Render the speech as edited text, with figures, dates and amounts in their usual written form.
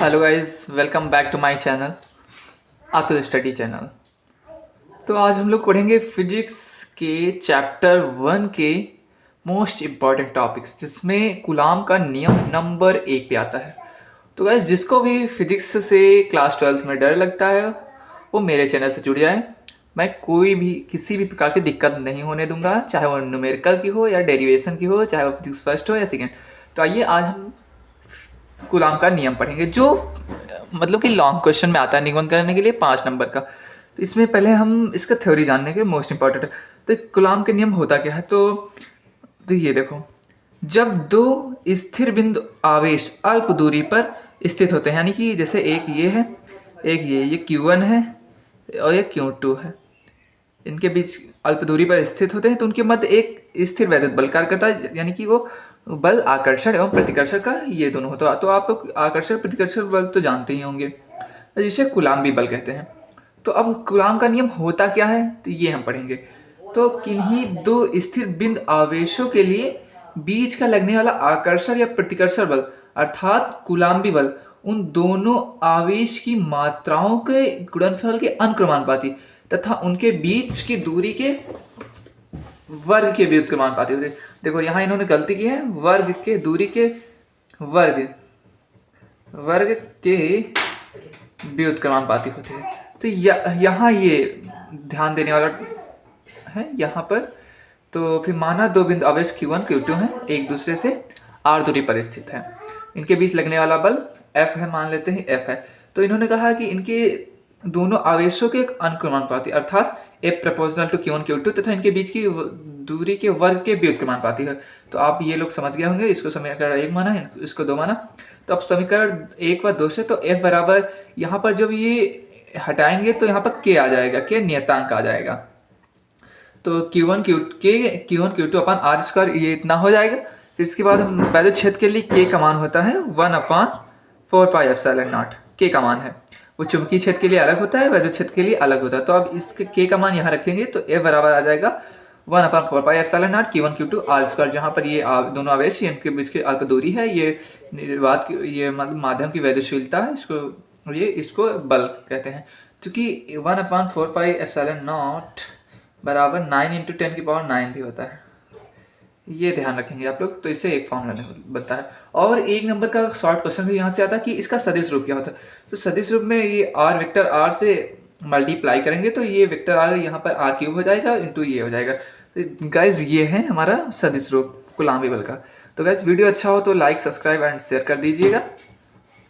Hello guys, welcome back to my channel Atur study channel. तो आज हम लोग पढ़ेंगे फिजिक्स के चैप्टर 1 के मोस्ट इम्पॉर्टेंट टॉपिक्स, जिसमें कूलाम का नियम नंबर 1 पे आता है। तो गाइस, जिसको भी फिजिक्स से क्लास 12th में डर लगता है वो मेरे चैनल से जुड़ जाए। मैं कोई भी किसी भी प्रकार की दिक्कत नहीं होने दूंगा, चाहे वो न्यूमेरिकल की हो या डेरिवेशन की हो, चाहे वो फिजिक्स फर्स्ट हो या सेकेंड। तो आइए आज हम कूलाम का नियम पढ़ेंगे, जो मतलब कि लॉन्ग क्वेश्चन में आता है निगमन करने के लिए 5 नंबर का। तो इसमें पहले हम इसका थ्योरी जानने के मोस्ट इंपॉर्टेंट है। तो कूलाम के नियम होता क्या है, तो ये देखो, जब दो स्थिर बिंदु आवेश अल्प दूरी पर स्थित होते हैं, यानी कि जैसे एक ये है, एक ये Q1 है और ये Q2 है, इनके बीच अल्प दूरी पर स्थित होते हैं, तो उनके मध्य एक स्थिर वैद्युत बल कार्य करता है, यानी कि वो बल आकर्षण एवं प्रतिकर्षण का ये दोनों होता है। तो आप लोग आकर्षण प्रतिकर्षण बल तो जानते ही होंगे, जिसे कूलाम्बी बल कहते हैं। तो अब कूलाम का नियम होता क्या है, तो ये हम पढ़ेंगे। तो किन्हीं दो स्थिर बिंदु आवेशों के लिए बीच का लगने वाला आकर्षण या प्रतिकर्षण बल अर्थात कूलाम्बी बल उन दोनों आवेश की मात्राओं के गुणनफल के अनुक्रमानुपाती तथा उनके बीच की दूरी के वर्ग के व्युत्क्रमानुपाती होते हैं। देखो यहाँ इन्होंने गलती की है, वर्ग के दूरी के वर्ग के व्युत्क्रमानुपाती होते हैं। तो यहाँ ये ध्यान देने वाला है यहाँ पर। तो फिर माना दो बिंदु आवेश Q1 Q2 हैं, एक दूसरे से r दूरी पर स्थित है, इनके बीच लगने वाला बल F है, मान लेते हैं F है। तो इन्होंने कहा कि इनके दोनों आवेशों के अनुक्रमानुपाती अर्थात F proportional to Q1 Q2 तथा इनके बीच की दूरी के वर्ग के व्युत्क्रमानुपाती है। तो आप ये लोग समझ गए होंगे, इसको समीकरण 1 माना, इसको 2 माना। तो अब समीकरण 1 व 2 से तो F बराबर यहाँ पर जब ये हटाएंगे तो यहाँ पर K आ जाएगा, K नियतांक आ जाएगा। तो Q1 Q2 upon are square ये इतना हो जाएगा। फिर इसके बाद हम वैद्युत क्षेत्र के लिए K का मान होता है 1/4πε0। K का मान है वो चुंबकीय क्षेत्र के लिए अलग होता है, वैद्युत क्षेत्र के लिए अलग होता है। तो अब इसके K का मान यहाँ रखेंगे तो F बराबर आ जाएगा 1/4πε0 Q1 Q2 आर स्क्वायर, जहाँ पर ये दोनों आवेश इनके बीच की अल्प दूरी है, ये निर्वात की ये मतलब माध्यम की वैद्युतशीलता है, इसको बल कहते हैं। क्योंकि 1/4πε0 बराबर 9 × 10⁹ भी होता है, ये ध्यान रखेंगे आप लोग। तो इससे एक फॉर्मूला बनता है। और 1 नंबर का शॉर्ट क्वेश्चन भी यहाँ से आता है कि इसका सदिश रूप क्या होता है। तो सदिश रूप में ये r वेक्टर r से मल्टीप्लाई करेंगे तो ये वेक्टर r यहाँ पर r³ हो जाएगा इंटू ये हो जाएगा। तो गाइज ये है हमारा सदिश रूप कूलाम्बी बल का। तो गाइज वीडियो अच्छा हो तो लाइक, सब्सक्राइब एंड शेयर कर दीजिएगा।